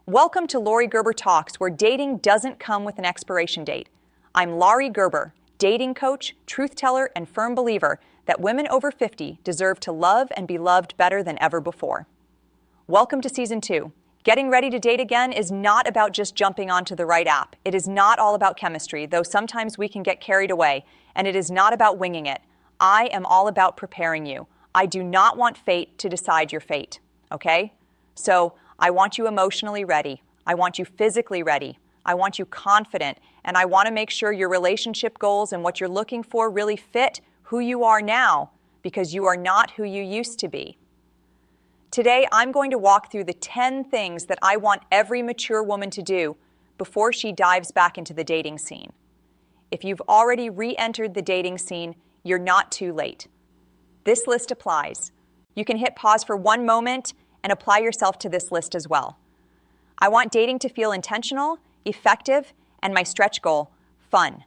Welcome to Lori Gerber Talks, where dating doesn't come with an expiration date. I'm Lori Gerber, dating coach, truth teller, and firm believer that women over 50 deserve to love and be loved better than ever before. Welcome to Season 2. Getting ready to date again is not about just jumping onto the right app. It is not all about chemistry, though sometimes we can get carried away, and it is not about winging it. I am all about preparing you. I do not want fate to decide your fate, okay? So I want you emotionally ready. I want you physically ready. I want you confident, and I want to make sure your relationship goals and what you're looking for really fit who you are now, because you are not who you used to be. Today, I'm going to walk through the 10 things that I want every mature woman to do before she dives back into the dating scene. If you've already re-entered the dating scene, you're not too late. This list applies. You can hit pause for one moment and apply yourself to this list as well. I want dating to feel intentional, effective, and my stretch goal, fun.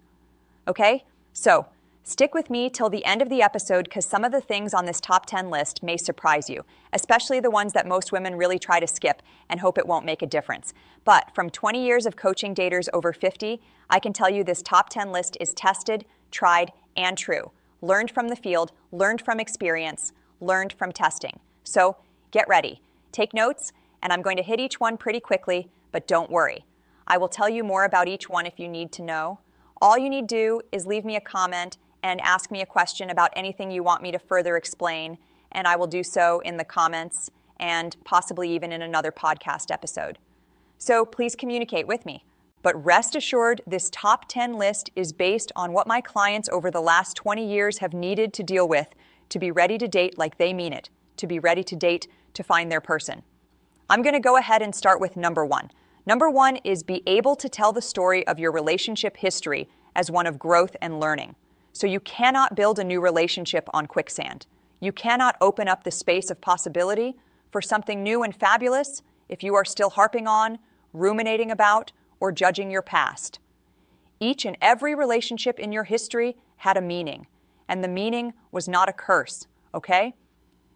Okay? So, stick with me till the end of the episode because some of the things on this top 10 list may surprise you, especially the ones that most women really try to skip and hope it won't make a difference. But from 20 years of coaching daters over 50, I can tell you this top 10 list is tested, tried, and true. Learned from the field, learned from experience, learned from testing. So, get ready. Take notes, and I'm going to hit each one pretty quickly, but don't worry. I will tell you more about each one if you need to know. All you need to do is leave me a comment and ask me a question about anything you want me to further explain, and I will do so in the comments and possibly even in another podcast episode. So please communicate with me. But rest assured, this top 10 list is based on what my clients over the last 20 years have needed to deal with to be ready to date like they mean it, to be ready to date to find their person. I'm going to go ahead and start with number one. Number one is be able to tell the story of your relationship history as one of growth and learning. So you cannot build a new relationship on quicksand. You cannot open up the space of possibility for something new and fabulous if you are still harping on, ruminating about, or judging your past. Each and every relationship in your history had a meaning, and the meaning was not a curse, okay?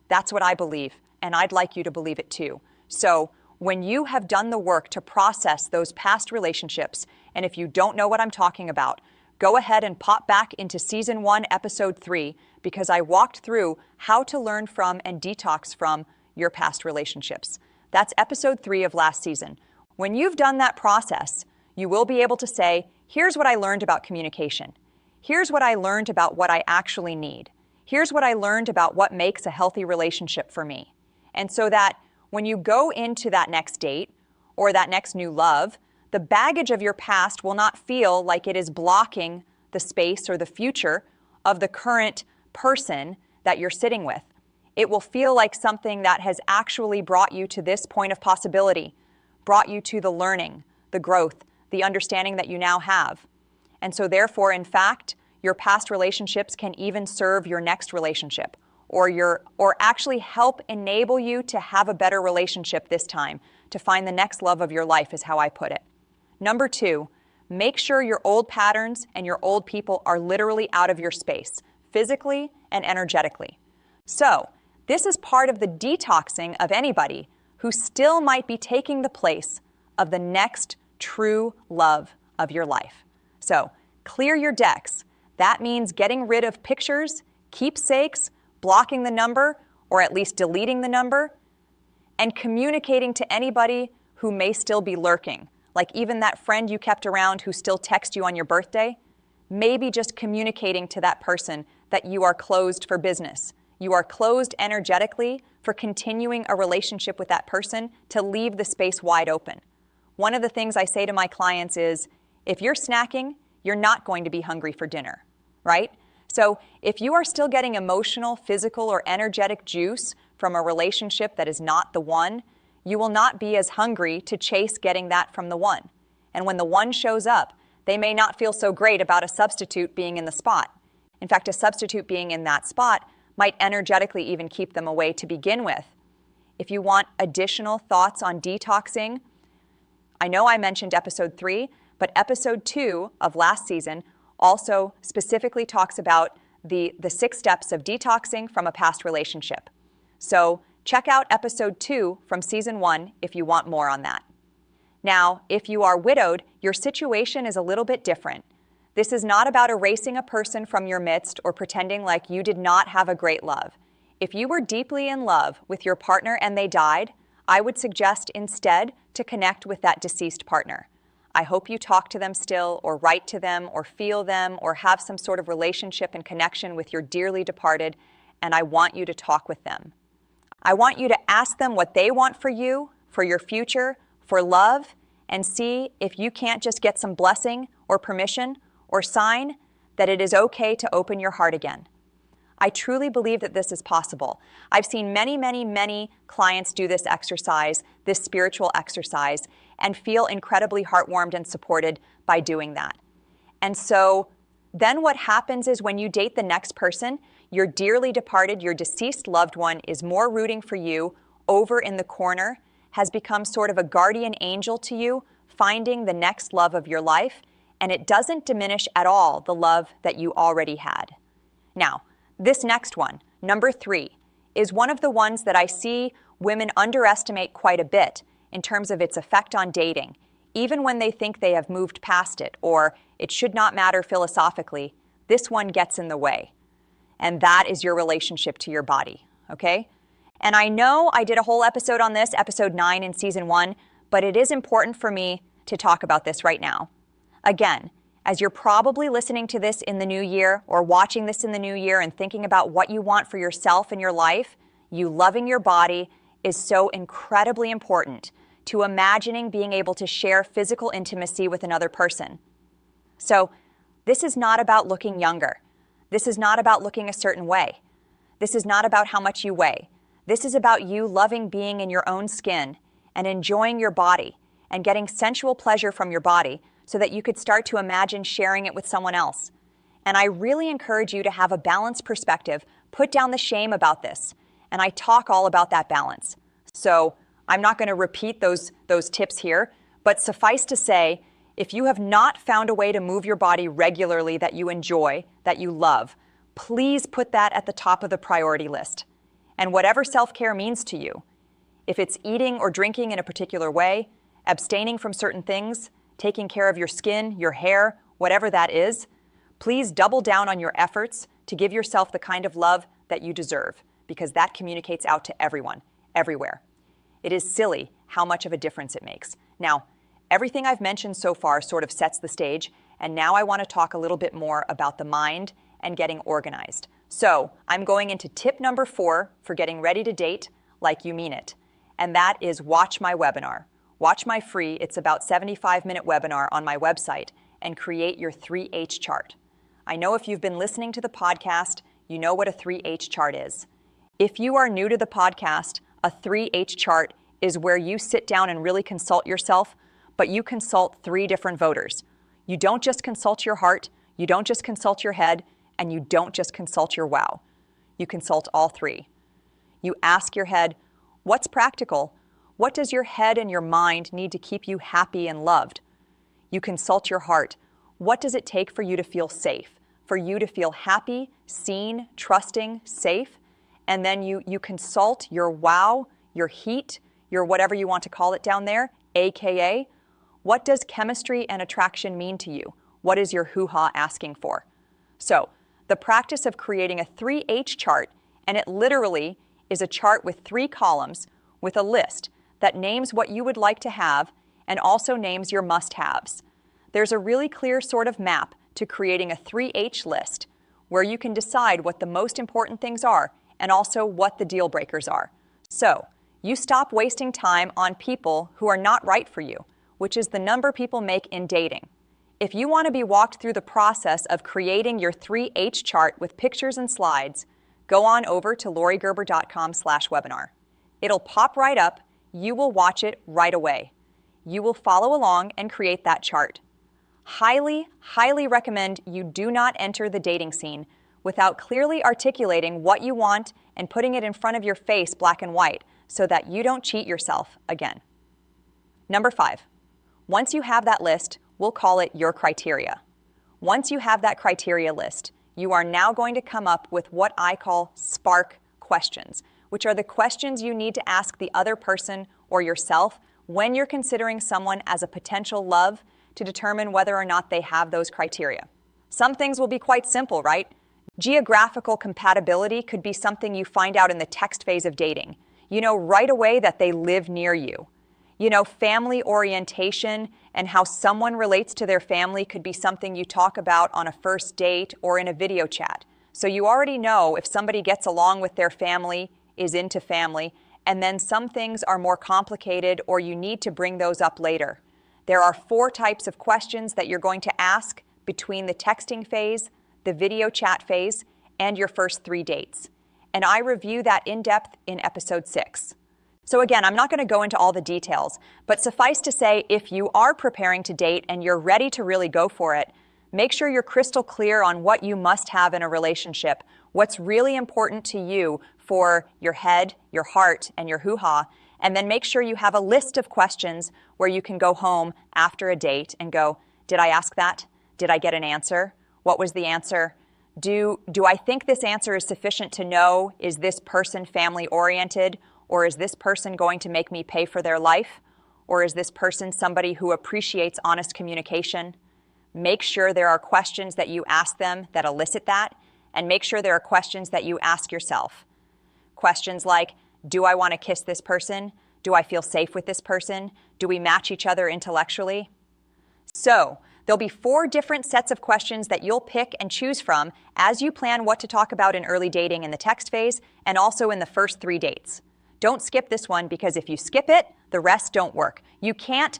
That's what I believe, and I'd like you to believe it too. So when you have done the work to process those past relationships, and if you don't know what I'm talking about, go ahead and pop back into Season 1, Episode 3, because I walked through how to learn from and detox from your past relationships. That's Episode 3 of last season. When you've done that process, you will be able to say, here's what I learned about communication. Here's what I learned about what I actually need. Here's what I learned about what makes a healthy relationship for me. And so that when you go into that next date or that next new love, the baggage of your past will not feel like it is blocking the space or the future of the current person that you're sitting with. It will feel like something that has actually brought you to this point of possibility, brought you to the learning, the growth, the understanding that you now have. And so therefore, in fact, your past relationships can even serve your next relationship or actually help enable you to have a better relationship this time, to find the next love of your life is how I put it. Number two, make sure your old patterns and your old people are literally out of your space, physically and energetically. So this is part of the detoxing of anybody who still might be taking the place of the next true love of your life. So clear your decks. That means getting rid of pictures, keepsakes, blocking the number, or at least deleting the number, and communicating to anybody who may still be lurking, like even that friend you kept around who still texts you on your birthday, maybe just communicating to that person that you are closed for business. You are closed energetically for continuing a relationship with that person to leave the space wide open. One of the things I say to my clients is, if you're snacking, you're not going to be hungry for dinner, right? So if you are still getting emotional, physical, or energetic juice from a relationship that is not the one, you will not be as hungry to chase getting that from the one. And when the one shows up, they may not feel so great about a substitute being in the spot. In fact, a substitute being in that spot might energetically even keep them away to begin with. If you want additional thoughts on detoxing, I know I mentioned Episode 3, but Episode 2 of last season also specifically talks about the 6 steps of detoxing from a past relationship. So check out Episode 2 from Season 1 if you want more on that. Now, if you are widowed, your situation is a little bit different. This is not about erasing a person from your midst or pretending like you did not have a great love. If you were deeply in love with your partner and they died, I would suggest instead to connect with that deceased partner. I hope you talk to them still, or write to them, or feel them, or have some sort of relationship and connection with your dearly departed, and I want you to talk with them. I want you to ask them what they want for you, for your future, for love, and see if you can't just get some blessing or permission or sign that it is okay to open your heart again. I truly believe that this is possible. I've seen many clients do this exercise, this spiritual exercise, and feel incredibly heartwarmed and supported by doing that. And so then what happens is when you date the next person, your dearly departed, your deceased loved one is more rooting for you over in the corner, has become sort of a guardian angel to you, finding the next love of your life, and it doesn't diminish at all the love that you already had. Now, this next one, number 3, is one of the ones that I see women underestimate quite a bit in terms of its effect on dating, even when they think they have moved past it or it should not matter philosophically. This one gets in the way, and that is your relationship to your body, okay? And I know I did a whole episode on this, episode 9 in season 1, but it is important for me to talk about this right now. Again, as you're probably listening to this in the new year or watching this in the new year and thinking about what you want for yourself and your life, you loving your body is so incredibly important to imagining being able to share physical intimacy with another person. So this is not about looking younger. This is not about looking a certain way. This is not about how much you weigh. This is about you loving being in your own skin and enjoying your body and getting sensual pleasure from your body so that you could start to imagine sharing it with someone else. And I really encourage you to have a balanced perspective, put down the shame about this, and I talk all about that balance. So I'm not going to repeat those tips here, but suffice to say, if you have not found a way to move your body regularly that you enjoy, that you love, please put that at the top of the priority list. And whatever self-care means to you, if it's eating or drinking in a particular way, abstaining from certain things, taking care of your skin, your hair, whatever that is, please double down on your efforts to give yourself the kind of love that you deserve, because that communicates out to everyone, everywhere. It is silly how much of a difference it makes. Now, everything I've mentioned so far sort of sets the stage, and now I want to talk a little bit more about the mind and getting organized. So I'm going into tip number 4 for getting ready to date like you mean it, and that is watch my webinar. Watch my free, it's about 75-minute webinar on my website, and create your 3H chart. I know if you've been listening to the podcast, you know what a 3H chart is. If you are new to the podcast, a 3H chart is where you sit down and really consult yourself, but you consult 3 different voters. You don't just consult your heart, you don't just consult your head, and you don't just consult your wow. You consult all 3. You ask your head, what's practical? What does your head and your mind need to keep you happy and loved? You consult your heart. What does it take for you to feel safe, for you to feel happy, seen, trusting, safe? And then you consult your wow, your heat, your whatever you want to call it down there, AKA, what does chemistry and attraction mean to you? What is your hoo-ha asking for? So, the practice of creating a 3H chart, and it literally is a chart with 3 columns with a list that names what you would like to have and also names your must-haves. There's a really clear sort of map to creating a 3H list where you can decide what the most important things are and also what the deal breakers are. So, you stop wasting time on people who are not right for you, which is the number people make in dating. If you want to be walked through the process of creating your 3H chart with pictures and slides, go on over to lauriegerber.com/webinar. It'll pop right up. You will watch it right away. You will follow along and create that chart. Highly recommend you do not enter the dating scene without clearly articulating what you want and putting it in front of your face black and white so that you don't cheat yourself again. Number 5, once you have that list, we'll call it your criteria. Once you have that criteria list, you are now going to come up with what I call spark questions, which are the questions you need to ask the other person or yourself when you're considering someone as a potential love to determine whether or not they have those criteria. Some things will be quite simple, right? Geographical compatibility could be something you find out in the text phase of dating. You know right away that they live near you. You know, family orientation and how someone relates to their family could be something you talk about on a first date or in a video chat. So you already know if somebody gets along with their family, is into family, and then some things are more complicated or you need to bring those up later. There are 4 types of questions that you're going to ask between the texting phase, the video chat phase, and your first 3 dates. And I review that in depth in episode 6. So again, I'm not going to go into all the details, but suffice to say, if you are preparing to date and you're ready to really go for it, make sure you're crystal clear on what you must have in a relationship, what's really important to you for your head, your heart, and your hoo-ha, and then make sure you have a list of questions where you can go home after a date and go, did I ask that? Did I get an answer? What was the answer? Do I think this answer is sufficient to know, is this person family-oriented? Or is this person going to make me pay for their life? Or is this person somebody who appreciates honest communication? Make sure there are questions that you ask them that elicit that, and make sure there are questions that you ask yourself. Questions like, do I want to kiss this person? Do I feel safe with this person? Do we match each other intellectually? So, there'll be 4 different sets of questions that you'll pick and choose from as you plan what to talk about in early dating in the text phase and also in the first 3 dates. Don't skip this one because if you skip it, the rest don't work. You can't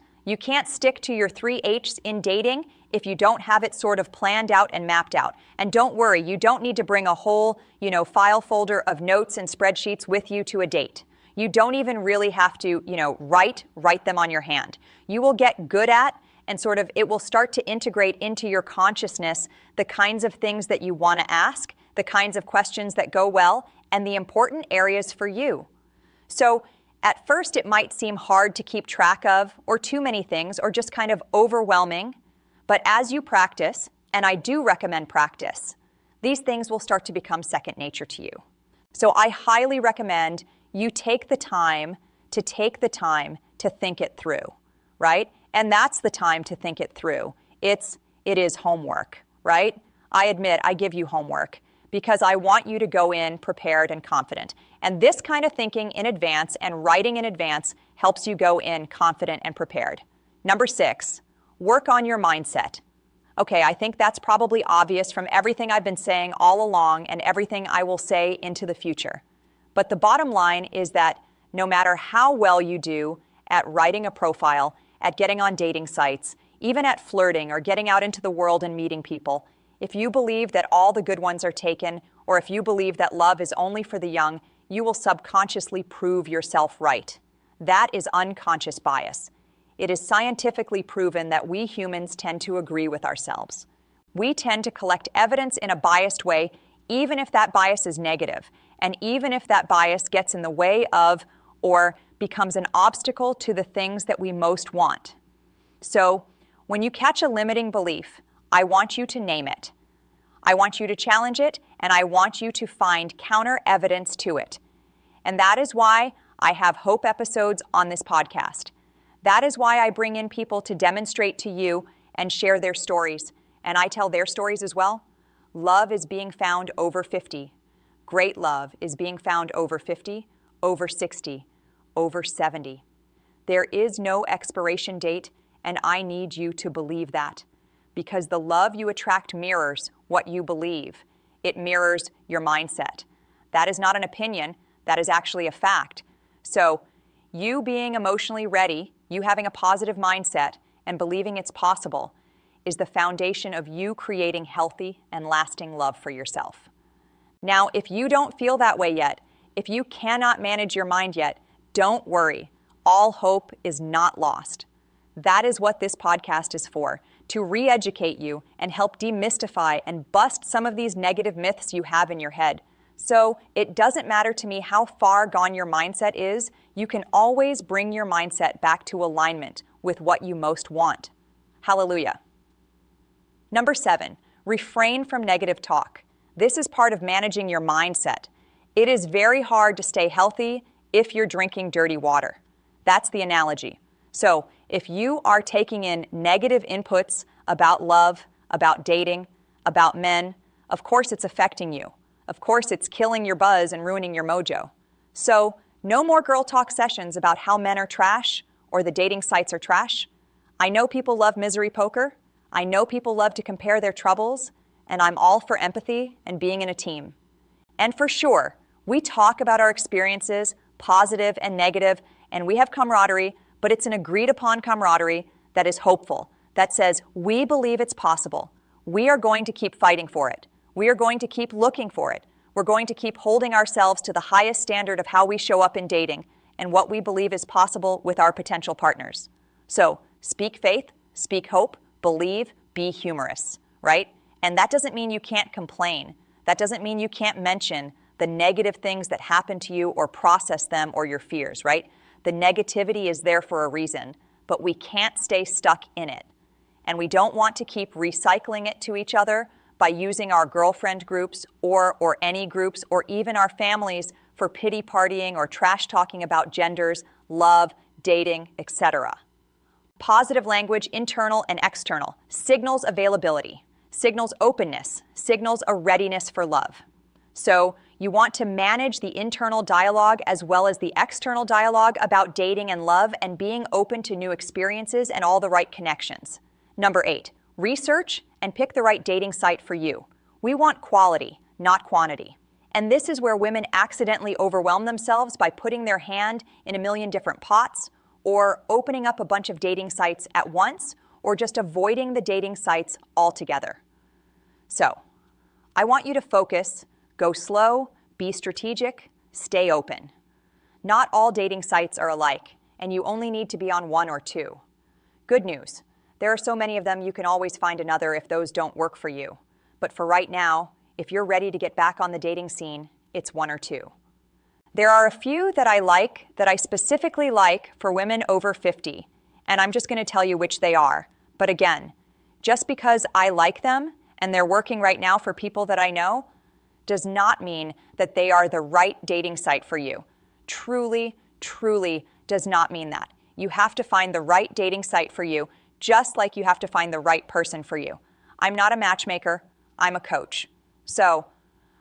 stick to your 3 H's in dating if you don't have it sort of planned out and mapped out. And don't worry, you don't need to bring a whole, file folder of notes and spreadsheets with you to a date. You don't even really have to, write them on your hand. You will get good at and sort of it will start to integrate into your consciousness the kinds of things that you want to ask, the kinds of questions that go well, and the important areas for you. So at first it might seem hard to keep track of, or too many things, or just kind of overwhelming. But as you practice, and I do recommend practice, these things will start to become second nature to you. So I highly recommend you take the time to think it through, right? And that's the time to think it through. It is homework, right? I admit I give you homework because I want you to go in prepared and confident. And this kind of thinking in advance and writing in advance helps you go in confident and prepared. Number 6, work on your mindset. Okay, I think that's probably obvious from everything I've been saying all along and everything I will say into the future. But the bottom line is that no matter how well you do at writing a profile, at getting on dating sites, even at flirting or getting out into the world and meeting people, if you believe that all the good ones are taken, or if you believe that love is only for the young, you will subconsciously prove yourself right. That is unconscious bias. It is scientifically proven that we humans tend to agree with ourselves. We tend to collect evidence in a biased way, even if that bias is negative, and even if that bias gets in the way of or becomes an obstacle to the things that we most want. So, when you catch a limiting belief, I want you to name it. I want you to challenge it, and I want you to find counter evidence to it. And that is why I have hope episodes on this podcast. That is why I bring in people to demonstrate to you and share their stories. And I tell their stories as well. Love is being found over 50. Great love is being found over 50, over 60, over 70. There is no expiration date, and I need you to believe that. Because the love you attract mirrors what you believe. It mirrors your mindset. That is not an opinion, that is actually a fact. So, you being emotionally ready, you having a positive mindset, and believing it's possible, is the foundation of you creating healthy and lasting love for yourself. Now, if you don't feel that way yet, if you cannot manage your mind yet, don't worry. All hope is not lost. That is what this podcast is for, to re-educate you and help demystify and bust some of these negative myths you have in your head. So it doesn't matter to me how far gone your mindset is, you can always bring your mindset back to alignment with what you most want. Hallelujah. Number 7, refrain from negative talk. This is part of managing your mindset. It is very hard to stay healthy if you're drinking dirty water. That's the analogy. So if you are taking in negative inputs about love, about dating, about men, of course it's affecting you. Of course it's killing your buzz and ruining your mojo. So no more girl talk sessions about how men are trash or the dating sites are trash. I know people love misery poker. I know people love to compare their troubles, and I'm all for empathy and being in a team. And for sure, we talk about our experiences, positive and negative, and we have camaraderie, but it's an agreed upon camaraderie that is hopeful, that says we believe it's possible. We are going to keep fighting for it. We are going to keep looking for it. We're going to keep holding ourselves to the highest standard of how we show up in dating and what we believe is possible with our potential partners. So speak faith, speak hope, believe, be humorous, right? And that doesn't mean you can't complain. That doesn't mean you can't mention the negative things that happen to you or process them or your fears, right? The negativity is there for a reason, but we can't stay stuck in it. And we don't want to keep recycling it to each other by using our girlfriend groups or any groups or even our families for pity partying or trash talking about genders, love, dating, etc. Positive language, internal and external, signals availability, signals openness, signals a readiness for love. So you want to manage the internal dialogue as well as the external dialogue about dating and love and being open to new experiences and all the right connections. Number 8, research and pick the right dating site for you. We want quality, not quantity. And this is where women accidentally overwhelm themselves by putting their hand in a million different pots or opening up a bunch of dating sites at once or just avoiding the dating sites altogether. So, I want you to focus, go slow, be strategic, stay open. Not all dating sites are alike, and you only need to be on one or two. Good news. There are so many of them you can always find another if those don't work for you. But for right now, if you're ready to get back on the dating scene, it's one or two. There are a few that I specifically like for women over 50, and I'm just going to tell you which they are. But again, just because I like them and they're working right now for people that I know, does not mean that they are the right dating site for you. Truly, truly does not mean that. You have to find the right dating site for you, just like you have to find the right person for you. I'm not a matchmaker, I'm a coach. So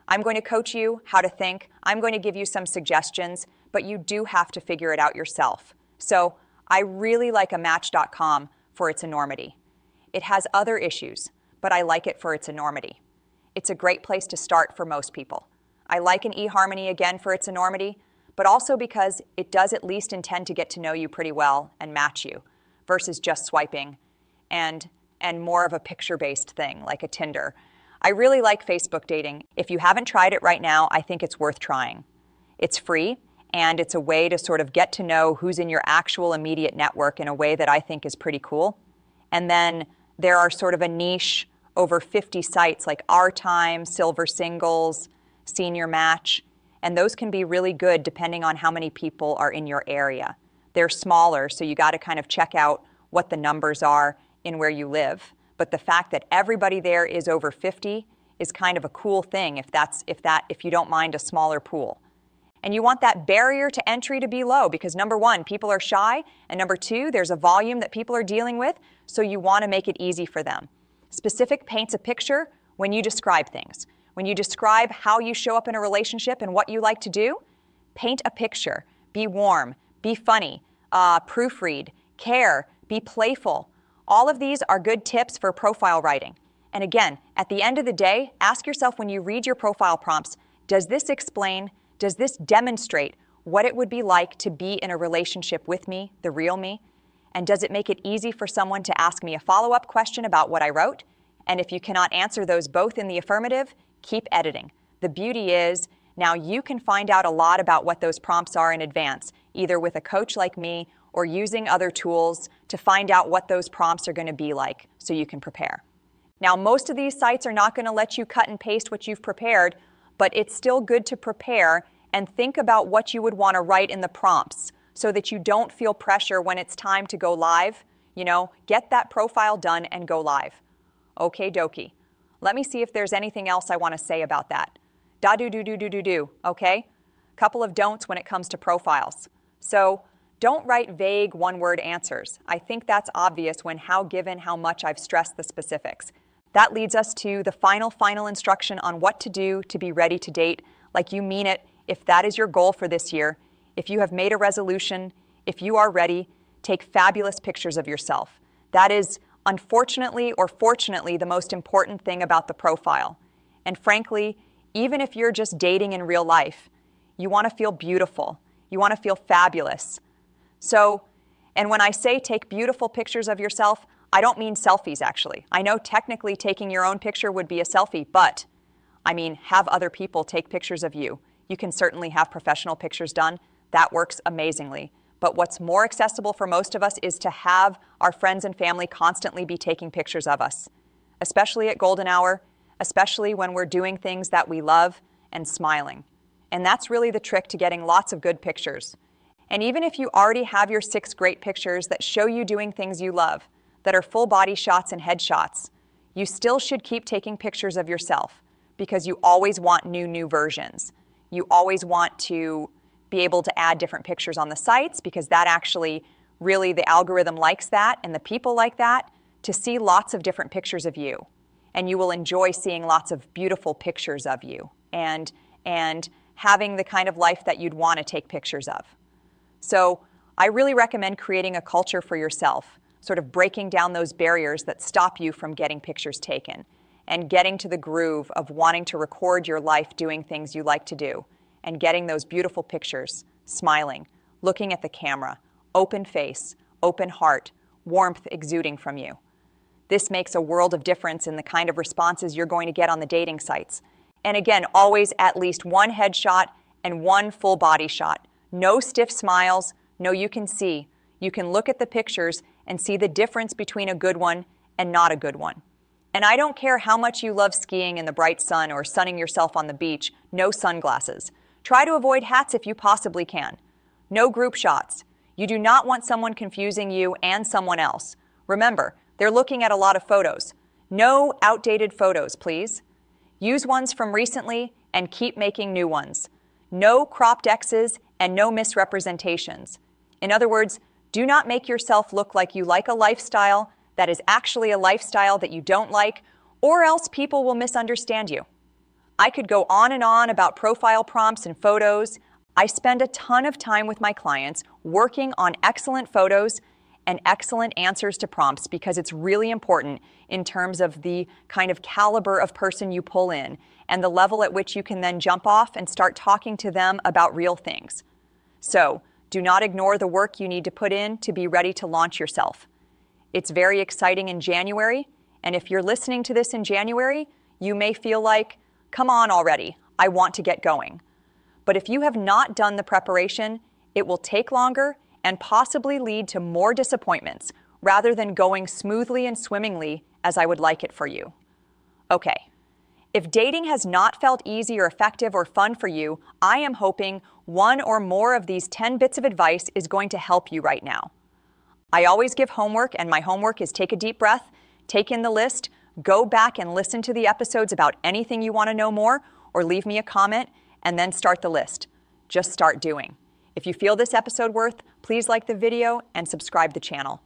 I'm going to coach you how to think. I'm going to give you some suggestions, but you do have to figure it out yourself. So I really like a Match.com for its enormity. It has other issues, but I like it for its enormity. It's a great place to start for most people. I like an eHarmony again for its enormity, but also because it does at least intend to get to know you pretty well and match you, versus just swiping and more of a picture-based thing like a Tinder. I really like Facebook dating. If you haven't tried it right now, I think it's worth trying. It's free, and it's a way to sort of get to know who's in your actual immediate network in a way that I think is pretty cool. And then there are sort of a niche over 50 sites like Our Time, Silver Singles, Senior Match, and those can be really good depending on how many people are in your area. They're smaller, so you got to kind of check out what the numbers are in where you live. But the fact that everybody there is over 50 is kind of a cool thing if you don't mind a smaller pool. And you want that barrier to entry to be low because number one, people are shy, and number two, there's a volume that people are dealing with, so you want to make it easy for them. Specific paints a picture when you describe things. When you describe how you show up in a relationship and what you like to do, paint a picture. Be warm, be funny, proofread, care, be playful. All of these are good tips for profile writing. And again, at the end of the day, ask yourself when you read your profile prompts, does this explain, does this demonstrate what it would be like to be in a relationship with me, the real me? And does it make it easy for someone to ask me a follow-up question about what I wrote? And if you cannot answer those both in the affirmative, keep editing. The beauty is now you can find out a lot about what those prompts are in advance, either with a coach like me or using other tools to find out what those prompts are going to be like so you can prepare. Now, most of these sites are not going to let you cut and paste what you've prepared, but it's still good to prepare and think about what you would want to write in the prompts so that you don't feel pressure when it's time to go live. Get that profile done and go live. Okay, dokie. Let me see if there's anything else I want to say about that. Okay? Couple of don'ts when it comes to profiles. So, Don't write vague one-word answers. I think that's obvious when given how much I've stressed the specifics. That leads us to the final instruction on what to do to be ready to date, like you mean it, if that is your goal for this year. If you have made a resolution, if you are ready, take fabulous pictures of yourself. That is, unfortunately or fortunately, the most important thing about the profile. And frankly, even if you're just dating in real life, you want to feel beautiful. You want to feel fabulous. And when I say take beautiful pictures of yourself, I don't mean selfies, actually. I know technically taking your own picture would be a selfie, but I mean have other people take pictures of you. You can certainly have professional pictures done. That works amazingly. But what's more accessible for most of us is to have our friends and family constantly be taking pictures of us, especially at golden hour, especially when we're doing things that we love and smiling. And that's really the trick to getting lots of good pictures. And even if you already have your 6 great pictures that show you doing things you love, that are full body shots and headshots, you still should keep taking pictures of yourself because you always want new versions. You always want to be able to add different pictures on the sites because that actually really the algorithm likes that and the people like that to see lots of different pictures of you. And you will enjoy seeing lots of beautiful pictures of you and having the kind of life that you'd want to take pictures of. So I really recommend creating a culture for yourself, sort of breaking down those barriers that stop you from getting pictures taken and getting to the groove of wanting to record your life doing things you like to do and getting those beautiful pictures, smiling, looking at the camera, open face, open heart, warmth exuding from you. This makes a world of difference in the kind of responses you're going to get on the dating sites. And again, always at least 1 headshot and 1 full body shot. No stiff smiles. No, you can see. You can look at the pictures and see the difference between a good one and not a good one. And I don't care how much you love skiing in the bright sun or sunning yourself on the beach, no sunglasses. Try to avoid hats if you possibly can. No group shots. You do not want someone confusing you and someone else. Remember, they're looking at a lot of photos. No outdated photos, please. Use ones from recently and keep making new ones. No cropped X's and no misrepresentations. In other words, do not make yourself look like you like a lifestyle that is actually a lifestyle that you don't like, or else people will misunderstand you. I could go on and on about profile prompts and photos. I spend a ton of time with my clients working on excellent photos and excellent answers to prompts because it's really important in terms of the kind of caliber of person you pull in and the level at which you can then jump off and start talking to them about real things. So, do not ignore the work you need to put in to be ready to launch yourself. It's very exciting in January, and if you're listening to this in January, you may feel like, come on already, I want to get going. But if you have not done the preparation, it will take longer and possibly lead to more disappointments rather than going smoothly and swimmingly as I would like it for you. Okay, if dating has not felt easy or effective or fun for you, I am hoping 1 or more of these 10 bits of advice is going to help you right now. I always give homework, and my homework is take a deep breath, take in the list, go back and listen to the episodes about anything you want to know more, or leave me a comment, and then start the list. Just start doing. If you feel this episode worth, please like the video and subscribe the channel.